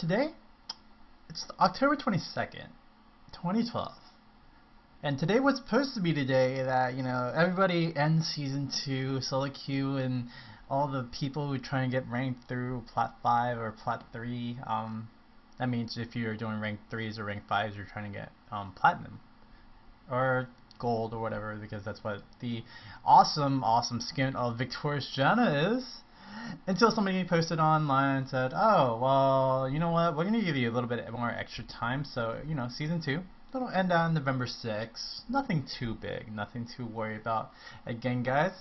today, it's October 22nd, 2012. And today was supposed to be the day that, everybody ends Season 2, Solo Q, and all the people who try and get ranked through Plat 5 or Plat 3. That means if you're doing rank 3s or rank 5s, you're trying to get Platinum. Or Gold or whatever, because that's what the awesome skin of Victorious Jana is. Until somebody posted online and said, oh, well, you know what, we're going to give you a little bit more extra time, so, Season 2, it'll end on November 6th. Nothing too big, nothing to worry about. Again, guys,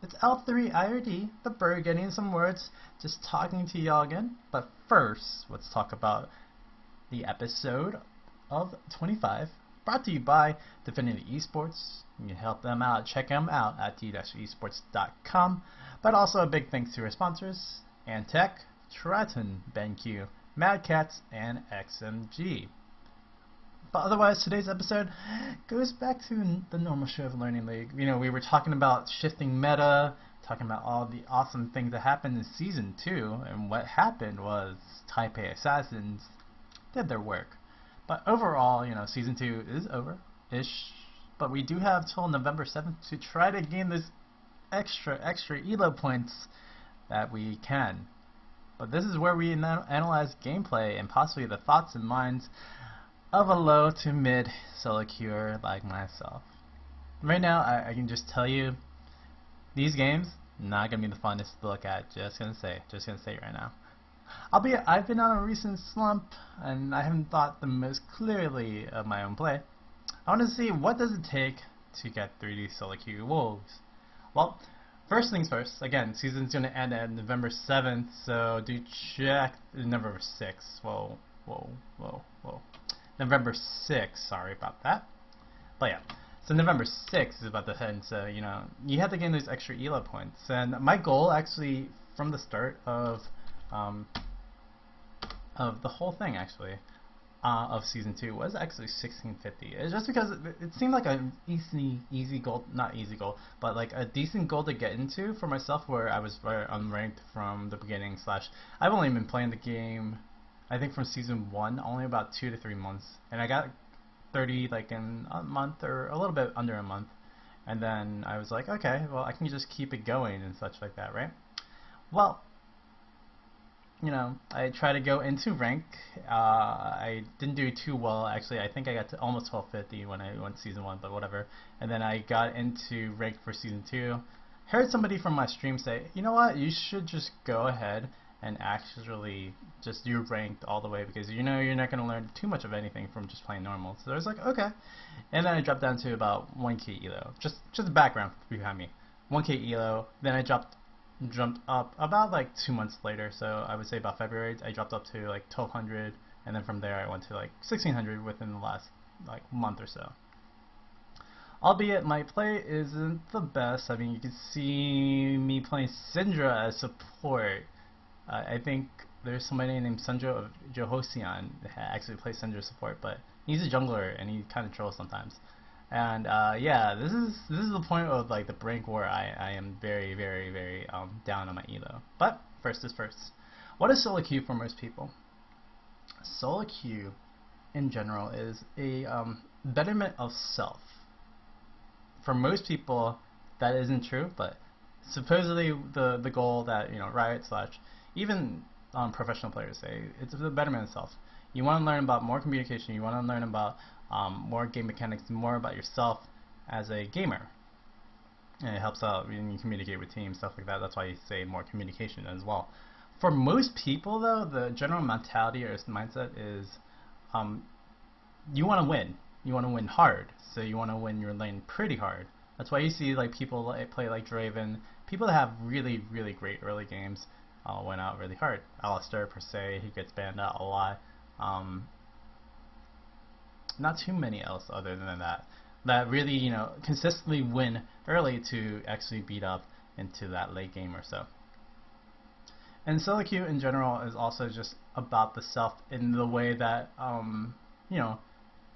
it's L3 IRD, the bird getting some words, just talking to y'all again. But first, let's talk about the episode of 25, brought to you by Definitive Esports. You can help them out, check them out at d-esports.com. But also a big thanks to our sponsors, Antec, Triton, BenQ, Mad Cats, and XMG. But otherwise, today's episode goes back to the normal show of Learning League. We were talking about shifting meta, talking about all the awesome things that happened in Season 2, and what happened was Taipei Assassins did their work. But overall, Season 2 is over-ish, but we do have till November 7th to try to gain this extra elo points that we can. But this is where we analyze gameplay and possibly the thoughts and minds of a low to mid solo queuer like myself. Right now, I can just tell you, these games not gonna be the funnest to look at. Just gonna say it right now. Albeit I've been on a recent slump and I haven't thought the most clearly of my own play. I want to see what does it take to get through these Solo Que Woes. Well, first things first, again, season's going to end at November 7th, so do check November 6th. Whoa. November 6th, sorry about that. But yeah, so November 6th is about to end, so, you have to gain those extra elo points. And my goal, actually, from the start of the whole thing, actually, of Season 2 was actually 1650. It's just because it seemed like an easy goal, not easy goal, but like a decent goal to get into for myself, where I was very unranked from the beginning. I've only been playing the game, I think, from Season 1, only about 2 to 3 months, and I got 30 like in a month or a little bit under a month, and then I was like, okay, well, I can just keep it going and such like that, right? Well, I tried to go into rank. I didn't do too well, actually. I think I got to almost 1250 when I went Season 1, but whatever. And then I got into rank for Season 2. Heard somebody from my stream say, you know what, you should just go ahead and actually just do ranked all the way, because you're not going to learn too much of anything from just playing normal. So I was like, okay. And then I dropped down to about 1k elo. Just the background behind me. 1k elo. Then I jumped up about like 2 months later, so I would say about February, I dropped up to like 1200, and then from there I went to like 1600 within the last like month or so. Albeit my play isn't the best. I mean, you can see me playing Syndra as support. I think there's somebody named Sandro Johosian that actually plays Syndra support, but he's a jungler and he kind of trolls sometimes. And yeah, this is the point of like the brink where I am very down on my elo. But first is first. What is Solo Q for most people? Solo Q in general is a betterment of self. For most people that isn't true, but supposedly the goal that Riot / even professional players say, it's the betterment of self. You want to learn about more communication, you want to learn about more game mechanics, more about yourself as a gamer. And it helps out when you communicate with teams, stuff like that. That's why you say more communication as well. For most people, though, the general mentality or mindset is you want to win. You want to win hard. So you want to win your lane pretty hard. That's why you see like people play like Draven. People that have really great early games went out really hard. Alistair, per se, he gets banned out a lot. Not too many else other than that really consistently win early to actually beat up into that late game or so. And Solo Q in general is also just about the self in the way that I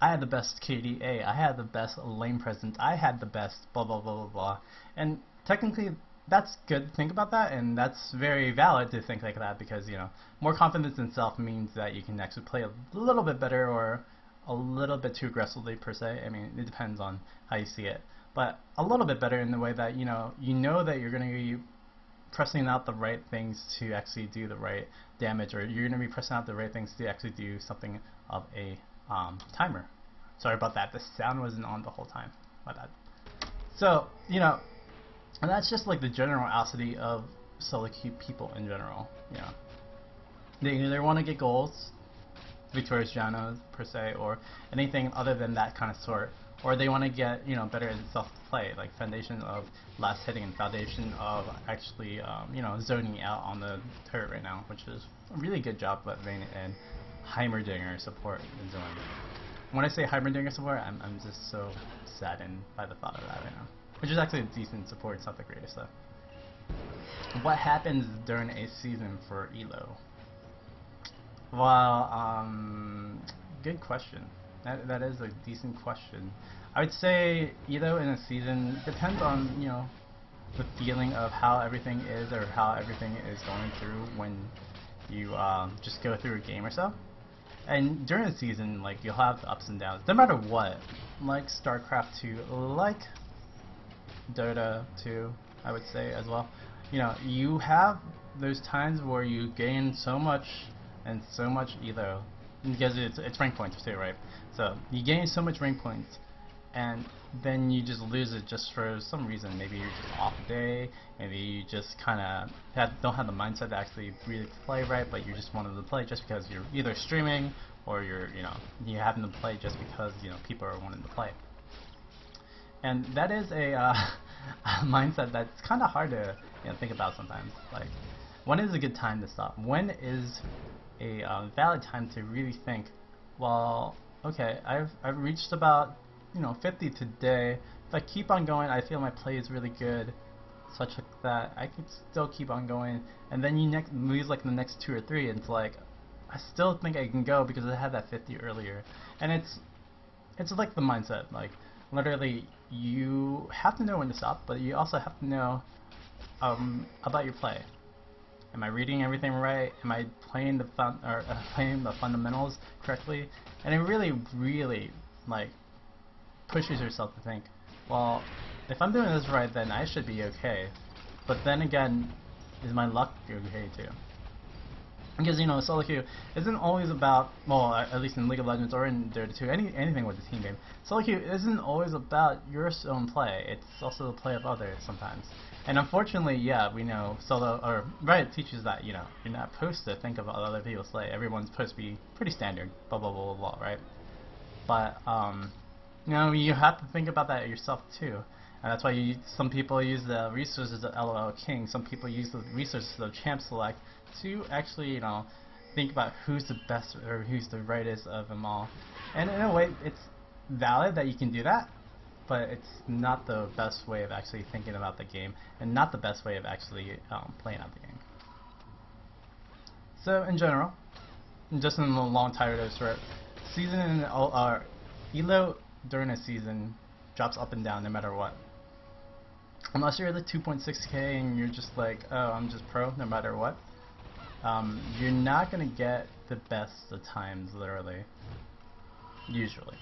had the best KDA, I had the best lane presence, I had the best blah blah blah blah blah. And technically that's good to think about that, and that's very valid to think like that because more confidence in self means that you can actually play a little bit better or a little bit too aggressively per se. I mean, it depends on how you see it, but a little bit better in the way that you know that you're going to be pressing out the right things to actually do the right damage, or you're going to be pressing out the right things to actually do something of a timer. Sorry about that. The sound wasn't on the whole time. My bad. So and that's just like the generosity of solo queue people in general. They either want to get goals, Victorious Janos per se, or anything other than that kind of sort, or they want to get better at self-play, like foundation of last hitting and foundation of actually zoning out on the turret right now, which is a really good job that Vayne and Heimerdinger support is doing. When I say Heimerdinger support, I'm just so saddened by the thought of that right now. Which is actually a decent support, it's not the greatest though. What happens during a season for Elo? Well, good question. That is a decent question. I would say Elo in a season depends on, the feeling of how everything is or how everything is going through when you just go through a game or so. And during the season, like, you'll have the ups and downs, no matter what. Like StarCraft 2, like Dota 2, I would say as well. You have those times where you gain so much and so much Elo, because it's rank points too, right? So you gain so much rank points, and then you just lose it just for some reason. Maybe you're just off a day, maybe you just kind of don't have the mindset to actually really play right, but you just wanted to play just because you're either streaming or you happen to play just because people are wanting to play. And that is a mindset that's kind of hard to think about sometimes. Like, when is a good time to stop? When is a valid time to really think, well, okay, I've reached about 50 today. If I keep on going, I feel my play is really good, such that I can still keep on going. And then you lose like the next 2 or 3, and it's like, I still think I can go because I had that 50 earlier. And it's like the mindset, like, literally, you have to know when to stop, but you also have to know about your play. Am I reading everything right? Am I playing the playing the fundamentals correctly? And it really, really like pushes yourself to think, well, if I'm doing this right, then I should be okay. But then again, is my luck okay too? Because solo queue isn't always about, well, at least in League of Legends or in Dota 2, anything with the team game. Solo queue isn't always about your own play. It's also the play of others sometimes. And unfortunately, yeah, we know Riot teaches that you're not supposed to think about other people's play. Everyone's supposed to be pretty standard, blah blah blah blah, right? But you have to think about that yourself too. And that's why some people use the resources of LOL King, some people use the resources of Champ Select to actually, think about who's the best or who's the rightest of them all. And in a way, it's valid that you can do that, but it's not the best way of actually thinking about the game, and not the best way of actually playing out the game. So in general, just in the long tired of short season, Elo during a season drops up and down no matter what. Unless you're the 2.6k and you're just like, oh, I'm just pro no matter what, you're not going to get the best of times, literally. Usually.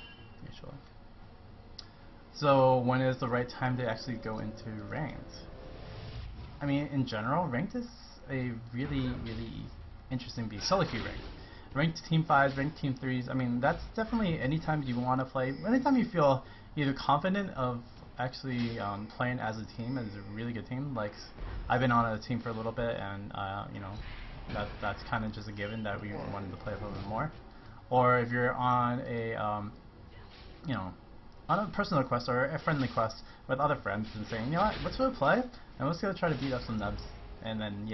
So when is the right time to actually go into ranked? I mean, in general, ranked is a really, really interesting beast. Solo queue ranked. Ranked team 5s, ranked team 3s, I mean, that's definitely anytime you want to play, anytime you feel either confident of actually playing as a team, as a really good team. Like, I've been on a team for a little bit, and that's kind of just a given that we wanted to play a little bit more. Or if you're on a on a personal quest or a friendly quest with other friends and saying, you know what, let's go play and let's go try to beat up some nubs. And then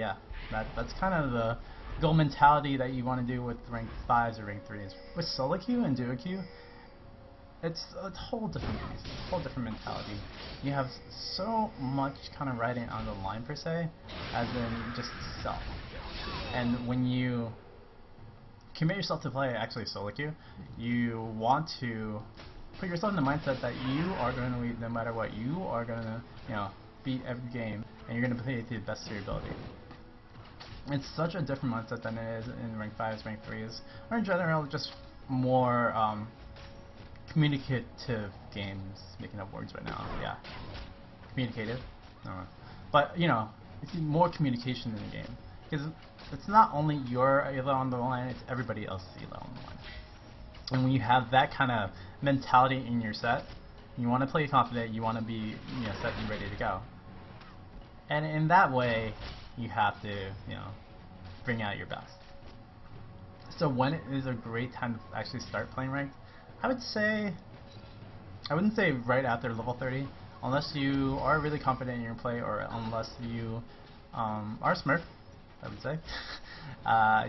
that's kind of the goal mentality that you want to do with rank 5s or rank 3s. With solo queue and duo queue, it's a whole different beast, a whole different mentality. You have so much kind of riding on the line per se, as in just self. And when you commit yourself to play actually solo queue, you want to put yourself in the mindset that you are going to lead no matter what. You are going to, beat every game, and you're gonna play to the best of your ability. It's such a different mindset than it is in rank 5s, rank 3s, or in general just more communicative games. Making up words right now, yeah. Communicative? No. But, you know, it's more communication in the game. Because it's not only your elo on the line, it's everybody else's elo on the line. And when you have that kind of mentality in your set, you want to play confident, you want to be, you know, set and ready to go. And in that way, you have to, you know, bring out your best. So when is a great time to actually start playing ranked? I would say, I wouldn't say right after level 30, unless you are really confident in your play, or unless you are Smurf, I would say.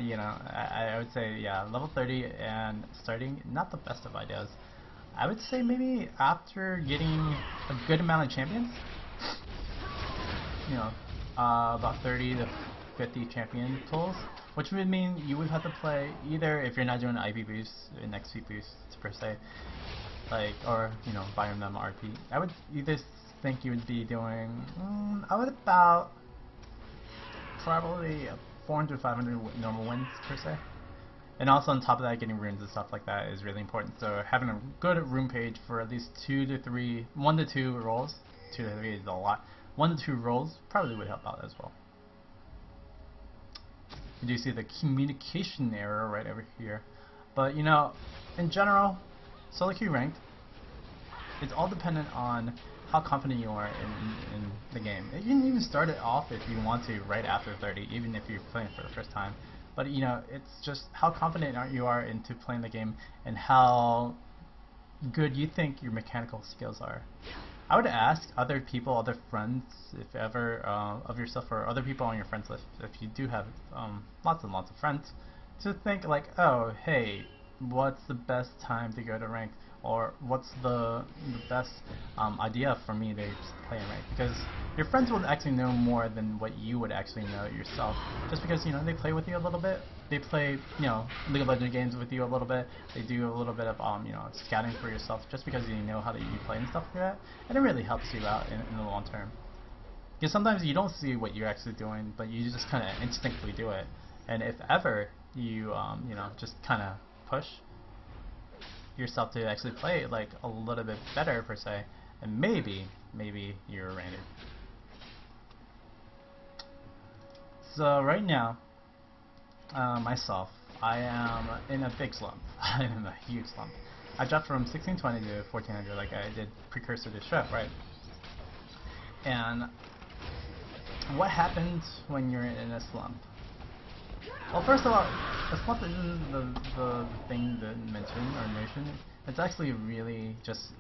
You know, I would say, yeah, level 30 and starting, not the best of ideas. I would say maybe after getting a good amount of champions. You know, about 30 to 50 champion pulls, which would mean you would have to play either, if you're not doing IP boosts and XP boosts per se, like, or, you know, buying them RP. I would either think you would be doing, I would about probably 400 500 normal wins per se. And also on top of that, getting runes and stuff like that is really important. So having a good rune page for at least 1 to 2 rolls, 2 to 3 is a lot, 1 to 2 rolls probably would help out as well. You do see the communication error right over here. But, you know, in general, solo queue ranked, it's all dependent on how confident you are in the game. You can even start it off if you want to right after 30, even if you're playing for the first time. But, you know, it's just how confident you are into playing the game and how good you think your mechanical skills are. I would ask other people, other friends, if ever, of yourself or other people on your friends list, if you do have lots and lots of friends, to think like, oh, hey, what's the best time to go to rank? Or what's the best idea for me to play in rank? Because your friends will actually know more than what you would actually know yourself. Just because, you know, they play with you a little bit. They play, you know, League of Legends games with you a little bit. They do a little bit of, you know, scouting for yourself just because you know how you play and stuff like that. And it really helps you out in the long term. Because sometimes you don't see what you're actually doing, but you just kind of instinctively do it. And if ever you, you know, just kind of push yourself to actually play it like a little bit better per se, and maybe you're rated. So right now, myself, I am in a big slump. I'm in a huge slump. I dropped from 1620 to 1400 like I did precursor to Chef, right? And what happens when you're in a slump? Well, first of all, a slump isn't the thing to mention or notion. It's actually really just,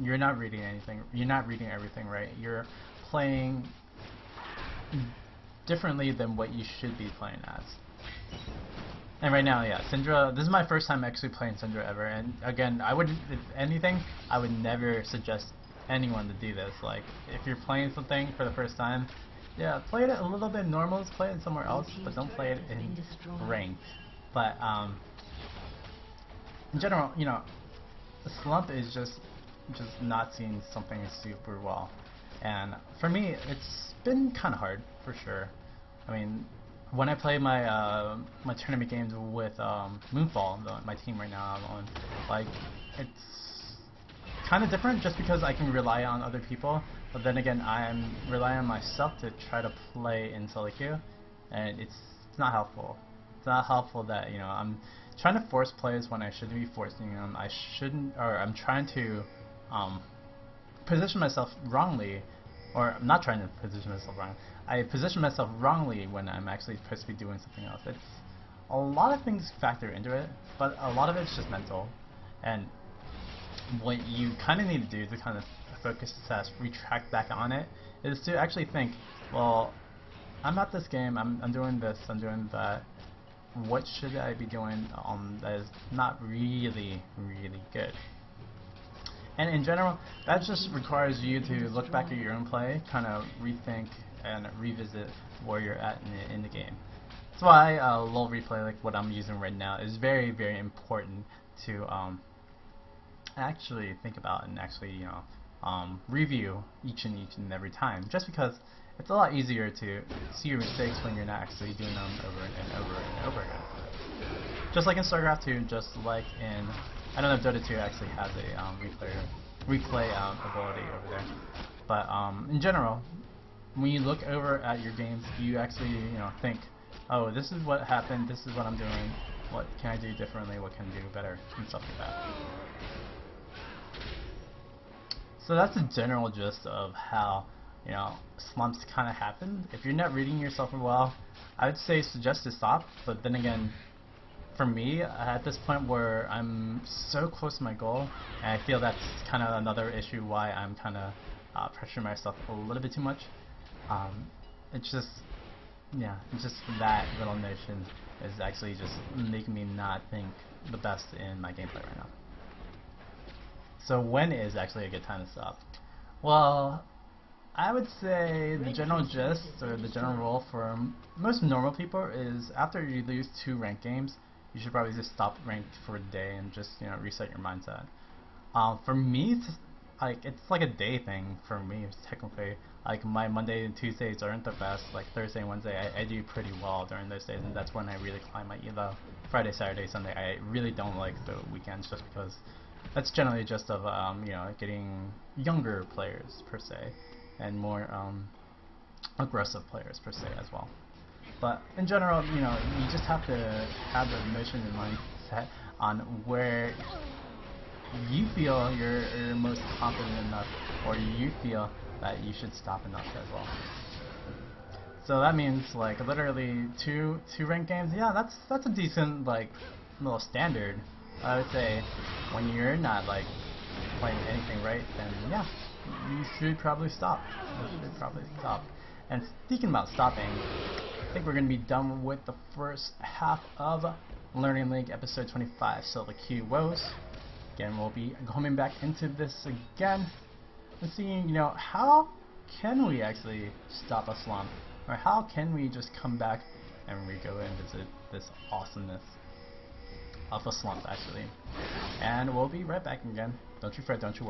you're not reading anything. You're not reading everything right. You're playing differently than what you should be playing as. And right now, yeah, Syndra, this is my first time actually playing Syndra ever. And again, I would, if anything, I would never suggest anyone to do this. Like, if you're playing something for the first time, yeah, play it a little bit normals, play it somewhere else, but don't play it in ranked. But in general, you know, the slump is just not seeing something super well. And for me, it's been kind of hard for sure. I mean, when I play my my tournament games with Moonfall, my team right now I'm on, like, it's kind of different just because I can rely on other people, but then again I'm relying on myself to try to play in solo queue, and it's not helpful. It's not helpful that, you know, I'm trying to force plays when I shouldn't be forcing them. I shouldn't, or I'm trying to position myself wrongly, or I'm not trying to position myself wrong. I position myself wrongly when I'm actually supposed to be doing something else. It's a lot of things factor into it, but a lot of it's just mental. And what you kind of need to do to kind of focus, assess, retract back on it, is to actually think, well, I'm at this game, I'm doing this, I'm doing that. What should I be doing that is not really good? And in general, that just requires you to look back at your own play, kind of rethink and revisit where you're at in the game. That's why lull replay, like what I'm using right now, is very important to actually think about and actually, you know, review each and every time, just because it's a lot easier to see your mistakes when you're not actually doing them over and over and over again. Just like in StarCraft 2, just like in, I don't know if Dota 2 actually has a replay ability over there, but in general, when you look over at your games, you actually think, oh, this is what happened, this is what I'm doing, what can I do differently, what can I do better, and stuff like that. So that's the general gist of how slumps kind of happen. If you're not reading yourself well, I would say suggest to stop, but then again, for me, at this point where I'm so close to my goal, and I feel that's kind of another issue why I'm kind of pressuring myself a little bit too much. It's just that little notion is actually just making me not think the best in my gameplay right now. So when is actually a good time to stop? Well, I would say the general gist or the general rule for most normal people is after you lose 2 ranked games, you should probably just stop ranked for a day and just reset your mindset. For me, it's like a day thing for me. Technically, like my Monday and Tuesdays aren't the best. Like Thursday and Wednesday, I do pretty well during those days, and that's when I really climb my elo. Friday, Saturday, Sunday, I really don't like the weekends just because that's generally just of getting younger players per se, and more aggressive players per se as well. But in general, you just have to have the notion in mindset on where you feel you're most confident enough, or you feel that you should stop enough as well. So that means like literally two ranked games. Yeah, that's a decent like little standard. I would say when you're not like playing anything right, then yeah, you should probably stop. And speaking about stopping, I think we're going to be done with the first half of Learning League episode 25, Solo Que Woes. Again, we'll be coming back into this again and seeing, how can we actually stop a slump? Or how can we just come back and we go and visit this awesomeness of a slump, actually. And we'll be right back again. Don't you fret, don't you worry.